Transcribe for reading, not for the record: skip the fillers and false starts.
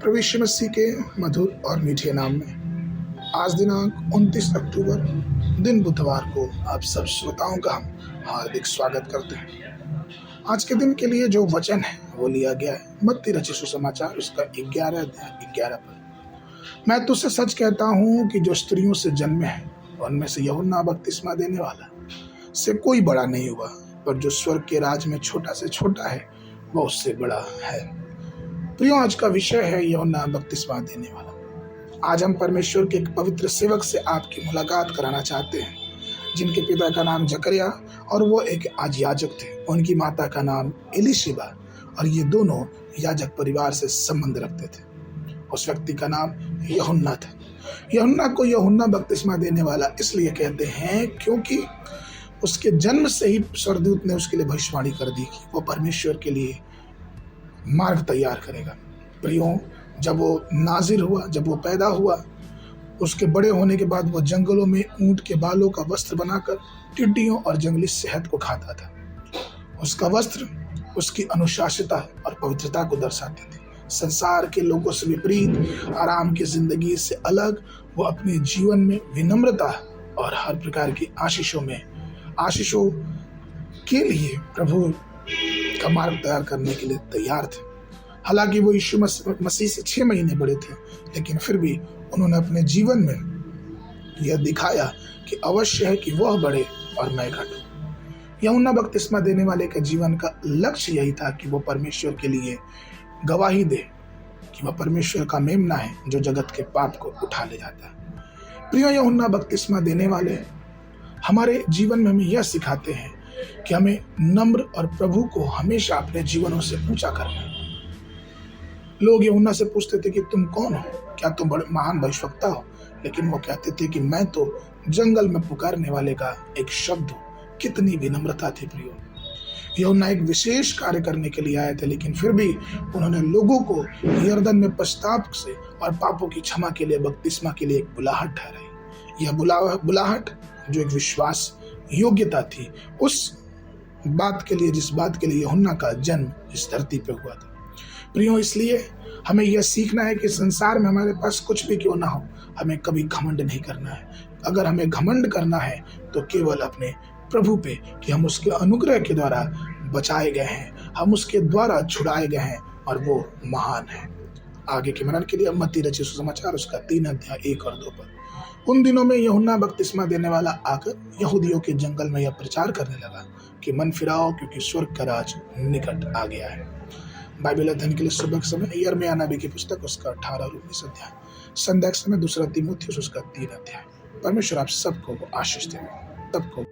प्रभु यीशु मसीह के मधुर और मीठे नाम में आज दिनांक 29 अक्टूबर दिन बुधवार को आप सब श्रोताओं का हम हार्दिक स्वागत करते हैं। आज के दिन के लिए जो वचन है वो लिया गया है मत्ती रचित सुसमाचार उसका 11 अध्याय 11 पद। मैं तुझसे सच कहता हूँ कि जो स्त्रियों से जन्मे हैं उनमें से यूहन्ना बपतिस्मा देने वाला से कोई बड़ा नहीं हुआ, पर जो स्वर्ग के राज में छोटा से छोटा है वह उससे बड़ा है। प्रियो, आज का विषय है यूहन्ना बपतिस्मा देने वाला। आज हम परमेश्वर के एक पवित्र सेवक से आपकी मुलाकात कराना चाहते हैं, जिनके पिता का नाम जकरिया और वो एक आज याजक थे। उनकी माता का नाम एलीशिबा और ये दोनों याजक परिवार से संबंध रखते थे। उस व्यक्ति का नाम यूहन्ना था। यूहन्ना को यूहन्ना बपतिस्मा देने वाला इसलिए कहते हैं क्योंकि उसके जन्म से ही स्वर्गदूत ने उसके लिए भविष्यवाणी कर दी कि वो परमेश्वर के लिए मार्ग तैयार करेगा। प्रियो, जब वो नाजिर हुआ, जब वो पैदा हुआ, उसके बड़े होने के बाद वो जंगलों में ऊंट के बालों का वस्त्र बनाकर टिड्डियों और जंगली शहद को खाता था। उसका वस्त्र उसकी अनुशासिता और पवित्रता को दर्शाते थे। संसार के लोगों से विपरीत, आराम की जिंदगी से अलग, वो अपने जीवन में विनम्रता और हर प्रकार की आशीषों के लिए प्रभु का मार्ग तैयार करने के लिए तैयार थे। हालांकि वो यीशु मसीह से 6 महीने बड़े थे, लेकिन फिर भी उन्होंने अपने जीवन में यह दिखाया कि अवश्य है कि वह बढ़े और मैं घटूं। यूहन्ना बपतिस्मा देने वाले का जीवन का लक्ष्य यही था कि वो परमेश्वर के लिए गवाही दे कि वह परमेश्वर का मेमना है जो जगत के पाप को उठा ले जाता है। प्रिय, यूहन्ना बपतिस्मा देने वाले हमारे जीवन में हमें यह सिखाते हैं कि हमें नम्र और प्रभु को हमेशा अपने जीवनों से ऊंचा करना है। लोग यूहन्ना से पूछते थे कि तुम कौन हो, क्या तुम बड़े महान भविष्यवक्ता हो? लेकिन वो कहते थे कि मैं तो जंगल में पुकारने वाले का एक शब्द हूँ। कितनी विनम्रता थी प्रियो। यूहन्ना एक विशेष कार्य करने के लिए आए थे, लेकिन फिर भी उन्होंने लोगों को यरदन में पश्चाताप से और पापों की क्षमा के लिए बपतिस्मा के लिए एक बुलाहट ठहराई। यह बुलाहट जो एक विश्वास योग्यता थी उस बात के लिए जिस बात के लिए यूहन्ना का जन्म इस धरती पे हुआ था। प्रियो, इसलिए हमें यह सीखना है कि संसार में हमारे पास कुछ भी क्यों ना हो, हमें कभी घमंड नहीं करना है। अगर हमें घमंड करना है तो केवल अपने प्रभु पे कि हम उसके अनुग्रह के द्वारा बचाए गए हैं, हम उसके द्वारा छुड़ाए गए हैं और वो महान है। आगे के मनन के लिए मत्ती रचित सुसमाचार उसका 3 अध्याय 1 और 2 पद। उन दिनों में यूहन्ना बपतिस्मा देने वाला आकर यहूदियों के जंगल में यह प्रचार करने लगा कि मन फिराओ, क्योंकि स्वर्ग का राज निकट आ गया है। बाइबल अध्ययन के लिए सुबह के समय यिर्मयाह नबी की पुस्तक उसका 18 और 19 अध्याय, संध्या के समय 2 तीमुथियुस उसका 3 अध्याय। परमेश्वर आप सबको आशीष दे। तब को